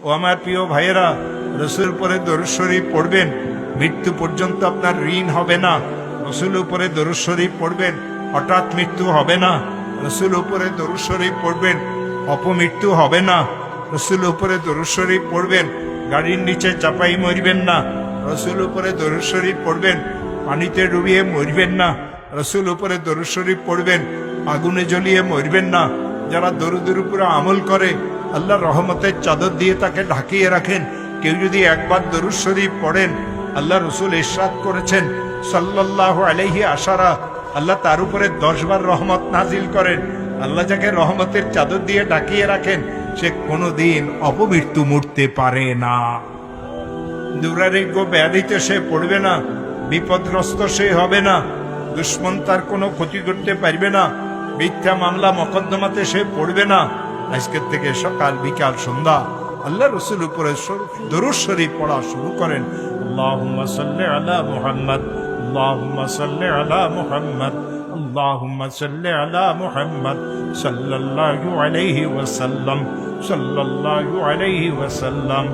ও আমার প্রিয় ভাইয়েরা, রসুল উপরে দরুদ শরীফ পড়বেন, মৃত্যু পর্যন্ত আপনার ঋণ হবে না। রসুল উপরে দরুদ শরীফ পড়বেন, হঠাৎ মৃত্যু হবে না। রসুল উপরে দরুদ শরীফ পড়বেন, অপমৃত্যু হবে না। রসুল উপরে দরুদ শরীফ পড়বেন, গাড়ির নিচে চাপাই মরবেন না। রসুল উপরে দরুদ শরীফ পড়বেন, পানিতে ডুবিয়ে মরবেন না। রসুল উপরে দরুদ শরীফ পড়বেন, আগুনে জ্বলিয়ে মরবেন না। যারা দরুদের উপরে আমল করে, আল্লাহর রহমতের চাদর দিয়ে তাকে ঢাকিয়ে রাখেন। কেউ যদি একবার দরুদ শরীফ পড়েন, আল্লাহ রসুল ইরশাদ করেছেন সাল্লাল্লাহু আলাইহি আশারা, আল্লাহ তার উপরে 10 বার রহমত নাজিল করেন। আল্লাহ যাকে রহমতের চাদর দিয়ে ঢাকিয়ে রাখেন, সে কোনোদিন অপমৃত্যু মরতে পারে না। দুরারোগ্য ব্যাধিতে সে পড়বে না, বিপদগ্রস্ত সে হবে না, দুশ্মন তার কোনো ক্ষতি করতে পারবে না, মিথ্যা মামলা মকদ্দমাতে সে পড়বে না। আজকের থেকে সকাল বিকাল সন্ধ্যা আল্লাহ রসুল উপরে দরুদ শরীফ পড়া শুরু করেন। আল্লাহুম্মা সাল্লি আলা মুহাম্মদ, আল্লাহুম্মা সাল্লি আলা মুহাম্মদ, আল্লাহুম্মা সাল্লি আলা মুহাম্মদ সাল্লাল্লাহু আলাইহি ওয়াসাল্লাম, সাল্লাল্লাহু আলাইহি ওয়াসাল্লাম।